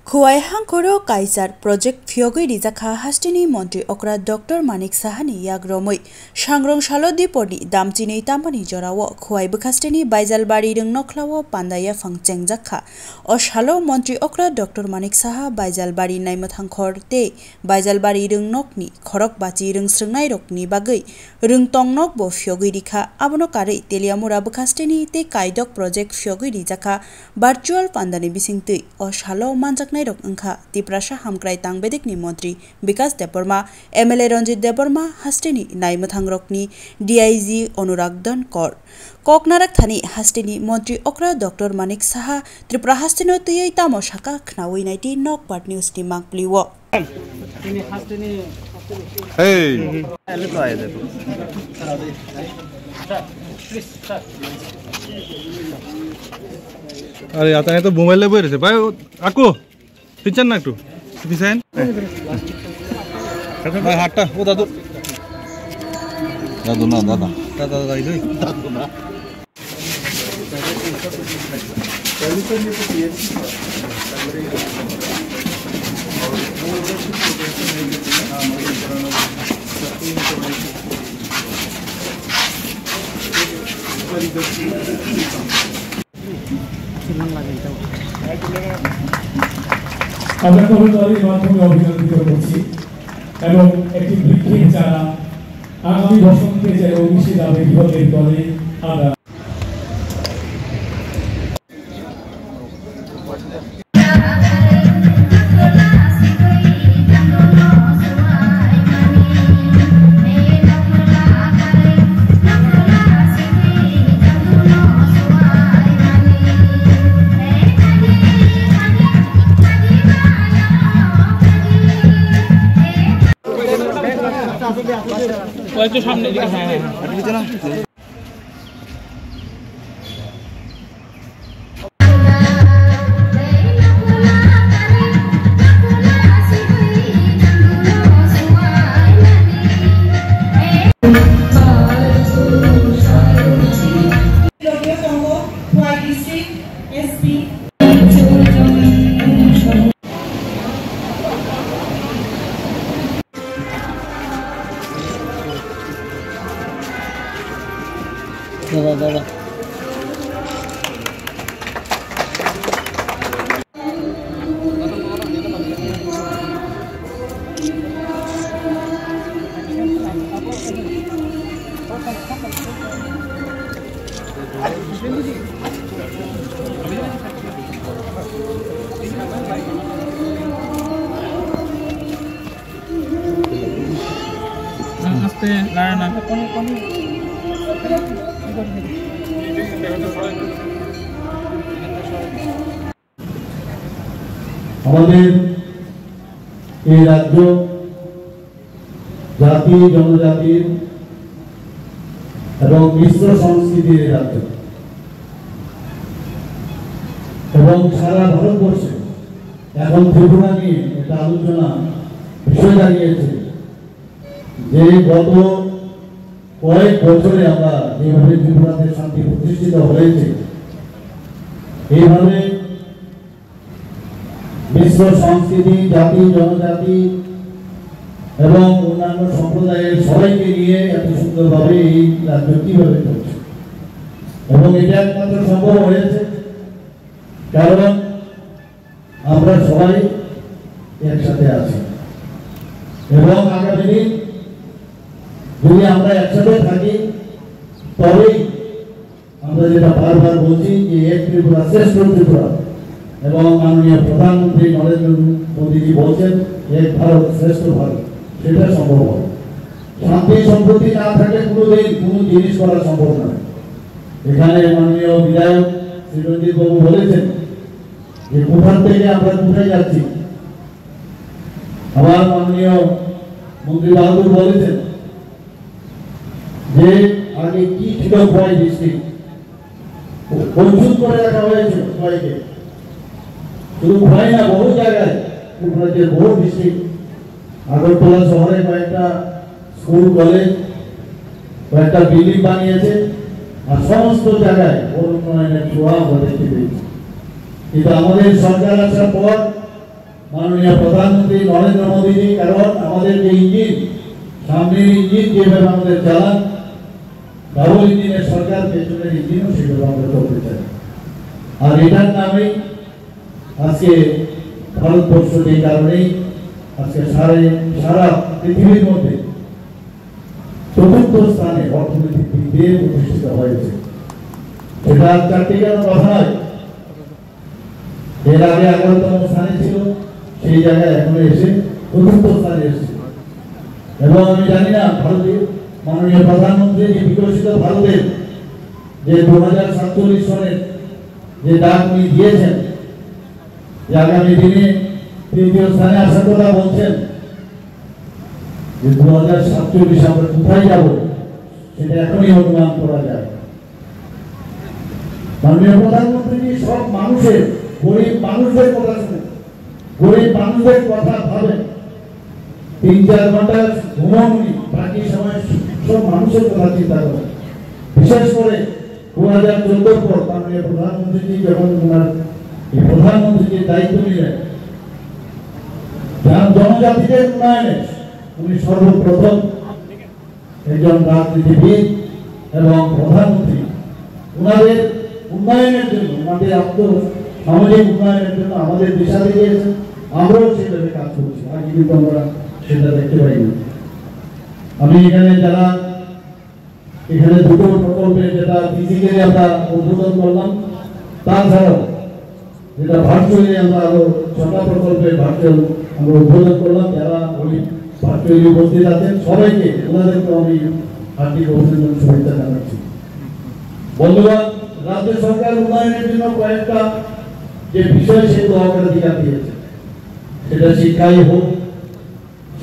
खुवाई हांखरो काइजार project फियोगै रिजाखा हास्टिनी मंत्री अक्रा doctor Manik Sahani याग्रमै सांग्रं सालो दिपनि दामचिनै तामानि जराव खुवाई बखास्टिनी बाइजालबाड़ी रंग नखलाव पान्दाया फंचें जाखा ओ सालो मंत्री अक्रा डॉक्टर मानिक साहा बाइजालबाड़ी नाइमथांखर ते बाइजालबाड़ी रंग नकनि खरक बाची रंग स्रंनाय रकनि बागै रंग तंगनक बो फियोगै रिखा आबनो कारै तेलियामुरा बखास्टिनी ते काइदक प्रोजेक्ट फियोगै रिजाखा वर्चुअल पान्दानि बिसिंतै ओ सालो मानजाक रक अंखा तिप्रासा हामक्राय तांबेदिकनि मंत्री विकास देबबर्मा एमएलए रंजित देबबर्मा हास्टेनी नाइमथां रकनि डीआईजी अनुराग धनकर ककनारक थानी हास्टेनी मंत्री अक्रा डॉक्टर मानिक साहा त्रिपुरा हास्टेनो तयै तामो साका खनावै नाइटि नक पार्ट न्यूज नि मांगप्लिव अरे आता है तो मोबाइल ले बैठे भाई आको पिचन ना तू पिचन भाई हाटा वो दादू दादू ना दादा दादा दादा इधर दादू ना আমরা কবিতার মাধ্যমে অভিনন্দিত করছি এবং একটি বৃক্ষের চারা আগামী বসন্তে যে অভিষেক যাবে বিভাগের দলে আমরা तो सामने दिखा है दादा আস্তে লাড়া না আমাদের এই রাজ্য জাতি জনজাতির এবং মিশ্র সংস্কৃতির রাজ্য এবং সারা ভারতবর্ষে এখন ত্রিপুরা নিয়ে একটা আলোচনা বিষয় দাঁড়িয়েছে যে গত কয়েক বছরে আমরা যেভাবে ত্রিপুরাতে শান্তি প্রতিষ্ঠিত হয়েছে এইভাবে মিশ্র সংস্কৃতি জাতি জনজাতি এবং অন্যান্য সম্প্রদায়ের সবাইকে নিয়ে এত সুন্দরভাবে এই রাজ্য কিভাবে চলছে এবং এটা একমাত্র সম্ভব হয়েছে কারণ আমরা সবাই একসাথে আছি এবং আগামী দিন যদি আমরা একসাথে থাকি তবেই আমরা যেটা বারবার বলছি যে এক ত্রিপুরা শ্রেষ্ঠ ত্রিপুরা এবং মাননীয় প্রধানমন্ত্রী নরেন্দ্র মোদীজি বলছেন এক ভারত শ্রেষ্ঠ ভারত সেটা সম্ভব হবে শান্তি সম্প্রীতি না থাকলে কোনোদিন কোনো জিনিস করা সম্ভব নয় এখানে মাননীয় বিধায়ক শ্রী রঞ্জিত বাবু বলেছেন যে কোথার থেকে আমরা কোথায় যাচ্ছি আবার মাননীয় মন্ত্রী বাহাদুর বলেছেন যে আগে কি ছিল খোয়াই ডিস্ট্রিক্ট প্রস্তুত করে রাখা হয়েছে খোয়াইকে শুধু খোয়াই না বহু জায়গায় ত্রিপুরার বহু ডিস্ট্রিক্ট আগরতলা শহরে কয়েকটা স্কুল কলেজ কয়েকটা বিল্ডিং বানিয়েছে আর সমস্ত জায়গায় উন্নয়নের ছোঁয়া আমরা দেখতে পেয়েছি। কিন্তু আমাদের সরকার আসার পর মাননীয় প্রধানমন্ত্রী নরেন্দ্র মোদীজি, কারণ আমাদের যে ইঞ্জিন, সামনের ইঞ্জিন যেভাবে আমাদের চালান, ডাবল ইঞ্জিনের সরকার, পেছনের ইঞ্জিনও সেভাবে আমরা করতে চাই। আর এটার নামেই আজকে ভারতবর্ষ এই কারণেই আজকে সারা পৃথিবীর মধ্যে চতুর্থ স্থানে অর্থনৈতিক দিক দিয়ে প্রতিষ্ঠিত হয়েছে। সেটা চারটি কেন কথা নয়, এর আগে 11তম স্থানে ছিল, সেই জায়গায় এখন এসে চতুর্থ স্থানে এসেছে। এবং আমি জানি না ভারতীয় মাননীয় প্রধানমন্ত্রী যে বিকশিত ভারতের যে 2047 সনের যে ডাক উনি দিয়েছেন, যে আগামী দিনে তৃতীয় স্থানে আসার কথা বলছেন, যে 2047 আমরা কোথায় যাব সেটা এখনই অনুমান করা যায়। মাননীয় প্রধানমন্ত্রী সব মানুষের, গরিব মানুষদের কথা শুনে, গরিব মানুষদের কথা ভাবেন। 3-4 ঘন্টা ঘুমাননি, বাকি সময় সব মানুষের কথা চিন্তা করেন। বিশেষ করে 2014 পর মাননীয় প্রধানমন্ত্রী যখন ওনার এই প্রধানমন্ত্রীর দায়িত্ব নিলেন, জনজাতিদের উন্নয়নে উনি সর্বপ্রথম একজন রাজনীতিবিদ এবং প্রধানমন্ত্রী ওনাদের উন্নয়নের জন্য, ওনাদের সামাজিক উন্নয়নের জন্য আমাদের দিশা দিয়েছেন। আমরাও সেভাবে কাজ করছি, আগে কিন্তু আমরা সেটা দেখতে পাই না। আমি এখানে যারা এখানে দুটো প্রকল্পে যেটা ফিজিক্যালি আমরা উদ্বোধন করলাম, তাছাড়াও যেটা ভার্চুয়ালি আমরা আরো 6টা প্রকল্পে ভার্চুয়াল আমরা উদ্বোধন করলাম। যারা ওই ভার্চুয়ালি উপস্থিত আছেন সবাইকে, ওনাদেরকে আমি হার্দিক অভিনন্দন, শুভেচ্ছা জানাচ্ছি। বন্ধুগণ, রাজ্য সরকার উন্নয়নের জন্য কয়েকটা যে বিষয় সেগুলো অগ্রাধিকার দিয়েছে, সেটা শিক্ষাই হোক,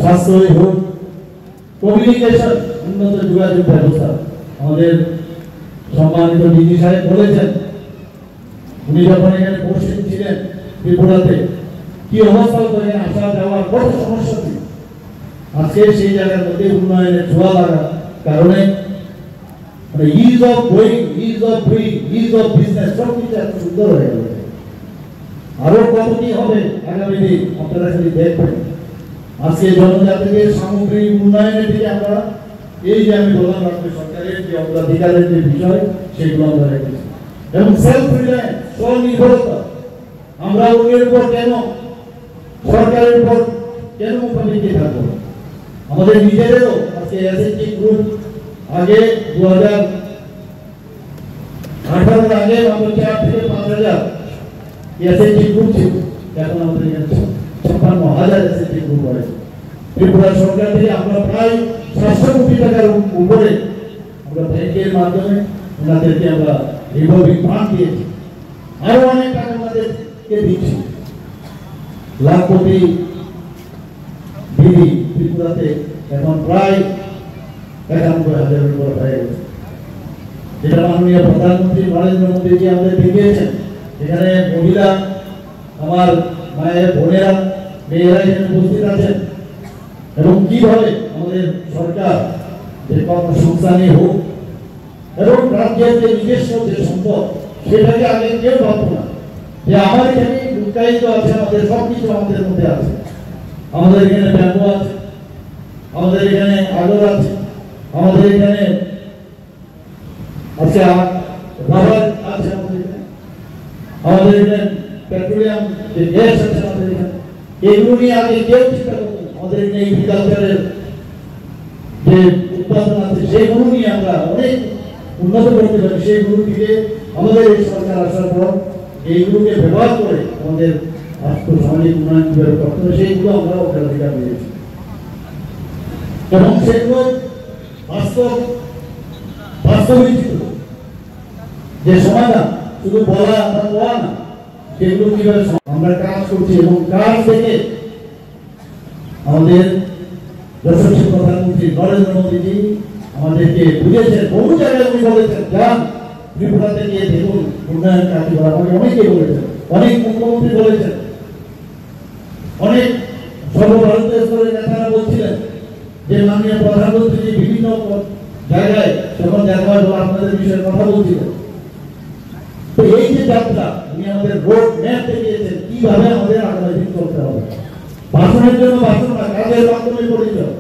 স্বাস্থ্যই হোক, কমিউনিকেশন, উন্নত যোগাযোগ ব্যবস্থা। আমাদের সম্মানিত ডিজি সাহেব বলেছেন, উনি যখন এখানে উপস্থিত ছিলেন ত্রিপুরাতে, কি অবস্থা হতো, এখানে আসা যাওয়ার কত সমস্যা ছিল। আজকে সেই জায়গার মধ্যে উন্নয়নের ছোঁয়া লাগার কারণে is of going, is of doing, is of business সবকিছু এত সুন্দর হয়ে গেল। আরো কত কি হবে আগামী দিন আপনারা খালি দেখবেন। আজকে জনজাতিদের সামগ্রিক উন্নয়নের দিকে আমরা এই যে আমি বললাম রাজ্য সরকারের যে অগ্রাধিকারের যে বিষয় সেগুলো আমরা রেখেছি। এবং সেলফ রিলায়েন্স, স্বনির্ভরতা, আমরা ওদের উপর কেন, সরকারের উপর কেন মুখাপেক্ষি থাকবো? আমাদের নিজেদেরও আজকে এসএসজি গ্রুপ, আগে 2018 আগে মাত্র 4 থেকে 5,000 এসএসজি গ্রুপ ছিল, এখন আমাদের এখানে 56,000 এসএসজি গ্রুপ হয়েছে। ত্রিপুরা সরকার থেকে আমরা প্রায় 700 কোটি টাকার উপরে আমরা ব্যাংকের মাধ্যমে ওনাদেরকে আমরা রিভলভিং ফান্ড দিয়েছি। আরো অনেক টাকা ওনাদেরকে দিচ্ছি। লাখপতি দিদি ত্রিপুরাতে এখন প্রায় 91,000 উপর হয়ে গেছে। যেটা মাননীয় প্রধানমন্ত্রী নরেন্দ্র মোদীজি আমাদের দেখিয়েছেন। এখানে মহিলা, আমার মায়ের বোনেরা, মেয়েরা এখানে উপস্থিত আছেন। এবং কিভাবে আমাদের সরকার যে কর্মসংস্থানই হোক এবং রাজ্যের যে নিজস্ব যে সম্পদ, সেটাকে আগে কেউ ভাবতো না যে আমার এখানে লুকায়িত আছে, আমাদের সবকিছু আমাদের মধ্যে আছে। আমাদের এখানে ব্যাম্বু আছে, আমাদের এখানে আগর আছে, আমাদের এখানে আছে রাবার আছে, আমাদের এখানে পেট্রোলিয়াম যে গ্যাস আছে, আমাদের এখানে এগুলো নিয়ে আগে কেউ চিন্তা করতো না। আমাদের এখানে এগ্রিকালচারের যে উৎপাদন আছে সেগুলো নিয়ে আমরা অনেক উন্নত করতে পারি। সেইগুলো থেকে আমাদের এই সরকার আসার পর এইগুলোকে ব্যবহার করে আমাদের আর্থসামাজিক উন্নয়ন কিভাবে করতে হবে সেইগুলো আমরা অগ্রাধিকার দিয়েছি। এবং সেগুলো বাস্তবিক যে সমাধান, শুধু বলা না, সেগুলো কিভাবে আমরা কাজ করছি। এবং কাজ থেকে আমাদের যশস্বী প্রধানমন্ত্রী নরেন্দ্র মোদীজি আমাদেরকে বুঝেছেন। বহু জায়গায় উনি বলেছেন, যান ত্রিপুরাতে গিয়ে দেখুন উন্নয়ন কাজ করা। আমাকে অনেকেই বলেছেন, অনেক মুখ্যমন্ত্রী বলেছেন, অনেক সর্বভারতীয় স্তরের নেতারা বলছিলেন যে মাননীয় প্রধানমন্ত্রী বিভিন্ন জায়গায় যখন দেখা হয় আপনাদের বিষয়ে কথা বলছিলেন। তো এই যে যাত্রা উনি আমাদের রোড ম্যাপ দেখিয়েছেন কিভাবে আমাদের আগামী দিন চলতে হবে। ভাষণের জন্য ভাষণ না, কাজের মাধ্যমে পরিচয়।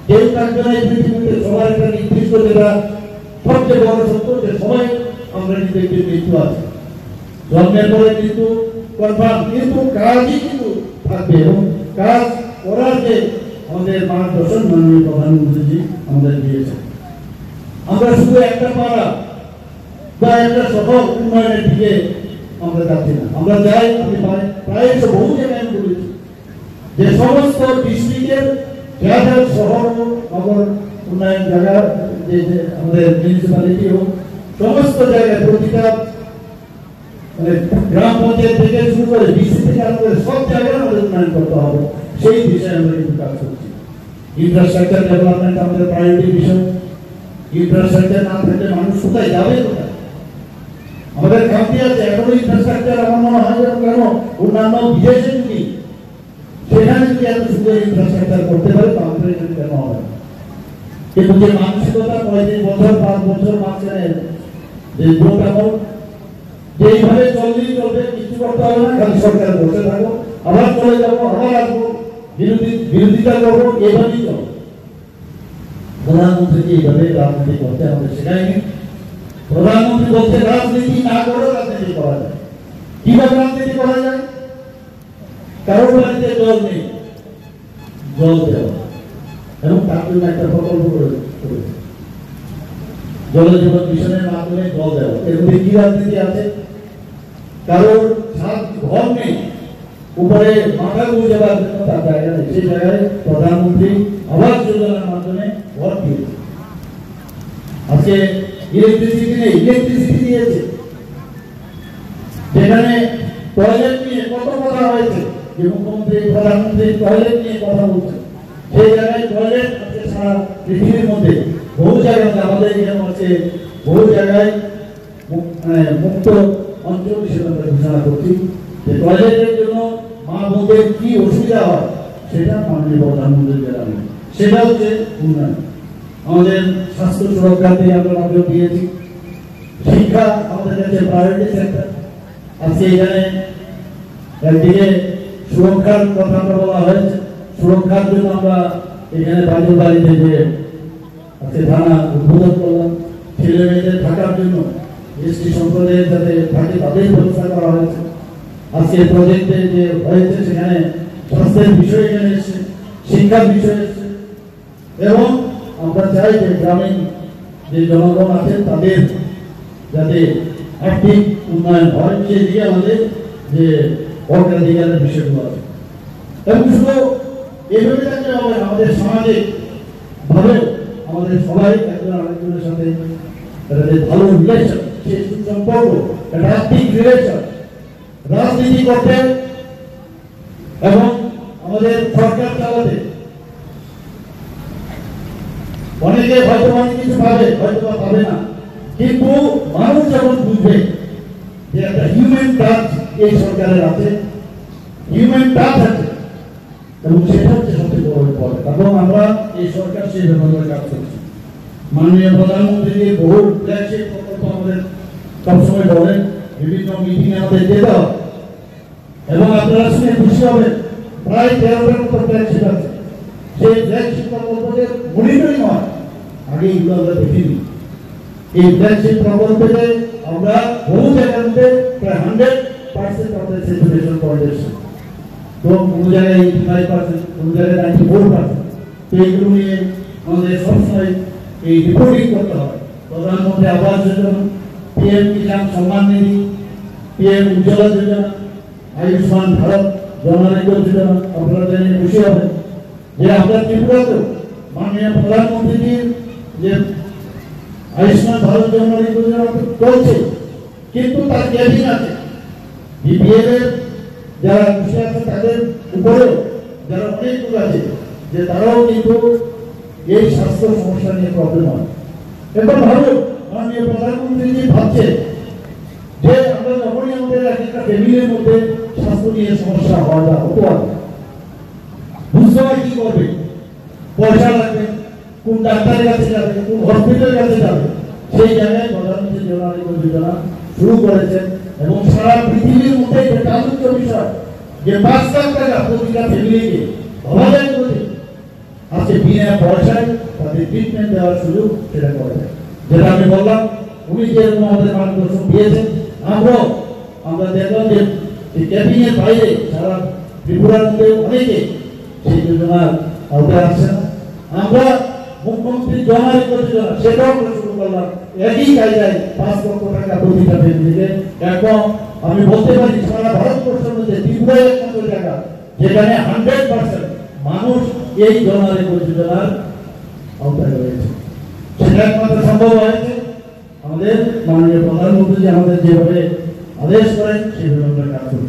কেউ থাকবে না এই পৃথিবীতে, সবার একটা নির্দিষ্ট যেটা সবচেয়ে বড় সত্য যে সবাই আমরা কিন্তু একটি মৃত্যু আছে, জন্মের পরে কিন্তু কনফার্ম, কিন্তু কাজই কিন্তু থাকবে এবং কাজ করার যে আমাদের মার্গদর্শন মাননীয় প্রধানমন্ত্রীজি আমাদের দিয়েছেন। আমরা শুধু একটা পাড়া বা একটা শহর উন্নয়নের দিকে আমরা যাচ্ছি না, আমরা যাই আমি প্রায় বহু জায়গায় আমি বলেছি যে সমস্ত ডিস্ট্রিক্টের শহর নগর উন্নয়ন জায়গা যে আমাদের মিউনিসিপ্যালিটি হোক সমস্ত জায়গায় প্রতিটা মানে গ্রাম পঞ্চায়েত থেকে শুরু করে ডিসি থেকে আরম্ভ করে সব জায়গায় আমাদের উন্নয়ন করতে হবে, সেই বিষয়ে আমরা কিন্তু কাজ করছি। ইনফ্রাস্ট্রাকচার ডেভেলপমেন্ট আমাদের প্রায়োরিটি বিষয়। ইনফ্রাস্ট্রাকচার না থাকলে মানুষ কোথায় যাবে, কোথায় আমাদের খামতি আছে এখনো ইনফ্রাস্ট্রাকচার। আমার মনে হয় যেন কেন অন্যান্য বিদেশে যদি সেখানে যদি এত সুন্দর ইনফ্রাস্ট্রাকচার করতে পারে তো আমাদের এখানে কেন হবে। কিন্তু যে মানসিকতা 35 বছর 5 বছর মাঝখানে যে ভোট আমল যেইভাবে চললেই চলবে, কিছু করতে হবে না, খালি সরকার বসে থাকো, আবার চলে যাবো, আবার আসবো, বিরোধিতা করবো, এইভাবেই চলো। প্রধানমন্ত্রীকে এইভাবে রাজনীতি করতে আমাদের শেখায়নি। প্রধানমন্ত্রী বলছে রাজনীতি না করে রাজনীতি করা যায়। কিভাবে রাজনীতি করা যায়? কারোর বাড়িতে জল নেই, জল দেওয়া এবং তার জন্য একটা প্রকল্প করেছে জল জীবন মিশনের মাধ্যমে জল দেওয়া। এর মধ্যে কি রাজনীতি আছে? কারোর ঘর নেই, উপরে মাথা গুঁজে যাওয়ার জন্য তার জায়গা নেই, সেই জায়গায় প্রধানমন্ত্রী আবাস যোজনার মাধ্যমে ঘর দিয়েছে। আজকে ইলেকট্রিসিটি নেই, ইলেকট্রিসিটি দিয়েছে। যেখানে টয়লেট নিয়ে কত কথা হয়েছে, যে মুখ্যমন্ত্রী প্রধানমন্ত্রী টয়লেট নিয়ে কথা বলছেন, সেই জায়গায় টয়লেট আছে সারা পৃথিবীর মধ্যে বহু জায়গায়, আমাদের এখানে আছে বহু জায়গায় মুক্ত অঞ্চল হিসেবে আমরা ঘোষণা করছি যে টয়লেটের জন্য মা বোনদের কি অসুবিধা হয় সেটা মাননীয় প্রধানমন্ত্রী জানাবেন। সেটা হচ্ছে উন্নয়ন। আমাদের স্বাস্থ্য সুরক্ষাতে আমরা নজর দিয়েছি। শিক্ষা আমাদের কাছে প্রায়োরিটি সেক্টর। আজকে এখানে একদিকে সুরক্ষার কথা বলা হয়েছে, সুরক্ষার জন্য আমরা এখানে বাড়ির বাড়িতে যে আজকে থানা উদ্বোধন করলাম। ছেলে মেয়েদের থাকার জন্য এসটি সম্প্রদায়ের যাতে থাকে তাদের ব্যবস্থা করা হয়েছে। আজকে প্রজেক্টে যে হয়েছে সেখানে স্বাস্থ্যের বিষয় এখানে এসছে, শিক্ষার বিষয় এসছে এবং আমরা চাই যে গ্রামীণ যে জনগণ আছেন তাদের যাতে আর্থিক উন্নয়ন হয় সেদিকে আমাদের যে অগ্রাধিকারের বিষয়গুলো আছে। এবং শুধু এইভাবে থাকলে হবে, আমাদের সামাজিক ভাবে আমাদের সবাই একজন আরেকজনের সাথে ভালো রিলেশন, সেই সুসম্পর্ক, একটা আর্থিক রিলেশন, রাজনীতি করতে এবং আমাদের সরকার চালাতে অনেকে হয়তো অনেক কিছু পাবে, হয়তো পাবে না, কিন্তু মানুষ যখন বুঝবে যে একটা হিউম্যান টাচ এই সরকারের আছে, হিউম্যান টাচ আছে, এবং সেটা হচ্ছে সবচেয়ে বড় পথ। এবং আমরা এই সরকার সেই ব্যাপারে কাজ করছি। মাননীয় প্রধানমন্ত্রী বহু ফ্ল্যাগশিপ প্রকল্প আমাদের সবসময় বলেন, বিভিন্ন মিটিং আমাদের যেতে হবে এবং আপনারা শুনে খুশি হবেন প্রায় 13টার মতো ফ্ল্যাগশিপ আছে। সেই ফ্ল্যাগশিপ প্রকল্পের মনিটরিং হয়, আগে এগুলো আমরা দেখিনি। এই ফ্ল্যাগশিপ প্রকল্পে আমরা বহু জায়গার মধ্যে প্রায় 100% আমাদের স্যাচুরেশন পয়েন্ট, তো কোনো জায়গায় 85%, কোনো জায়গায় 94%। তো এইগুলো নিয়ে আমাদের সবসময় এই রিপোর্টিং করতে হবে। প্রধানমন্ত্রী আবাস যোজনা, পিএম কিষাণ সম্মান নিধি, পিএম উজ্জ্বলা যোজনা, আয়ুষ্মান ভারত জন আরোগ্য যোজনা, আপনারা জেনে খুশি হবেন যে আমরা ত্রিপুরাতেও মাননীয় প্রধানমন্ত্রীর যে আয়ুষ্মান ভারত জন আরোগ্য যোজনা চলছে, কিন্তু তার ক্যাবিং আছে। বিপিএল এর যারা খুশি আছে তাদের উপরেও যারা অনেক লোক আছে যে তারাও কিন্তু এই স্বাস্থ্য সমস্যা নিয়ে প্রবলেম হয়। এখন ভাবুন মাননীয় প্রধানমন্ত্রী যে ভাবছে যে আমরা যখনই আমাদের একটা ফ্যামিলির মধ্যে স্বাস্থ্য নিয়ে সমস্যা হওয়া বা হতে পারে, বুঝতে হয় কি করবে, পয়সা লাগবে, কোন ডাক্তারের কাছে যাবে, কোন হসপিটালের কাছে যাবে, সেই জায়গায় প্রধানমন্ত্রী জন আরোগ্য যোজনা শুরু করেছেন। এবং সারা পৃথিবীর মধ্যে এটা আলোচ্য বিষয় যে 5 লাখ টাকা প্রতিটা ফ্যামিলিকে ভাবা যায় বলে আজকে বিনা পয়সায় তাদের ট্রিটমেন্ট দেওয়ার সুযোগ সেটা করা যায়। যেটা আমি বললাম উনি যেরকম আমাদের মার্গদর্শন দিয়েছেন আমরা দেখলাম যে ক্যাম্পিংয়ের বাইরে সারা ত্রিপুরার মধ্যে অনেকে সেই যোজনার আওতায় আসছে না। আমরা মুখ্যমন্ত্রী জমার যোজনা সেটাও আমরা শুরু করলাম একই জায়গায় 5 লক্ষ টাকা প্রতিটা ফ্যামিলিকে। এখন আমি বলতে পারি সারা ভারতবর্ষের মধ্যে ত্রিপুরায় একমাত্র জায়গা যেখানে 100% মানুষ এই জমার যোজনার আওতায় রয়েছে। সেটা একমাত্র সম্ভব হয়েছে আমাদের মাননীয় প্রধানমন্ত্রী আমাদের যেভাবে আদেশ করেন সেভাবে আমরা কাজ করতে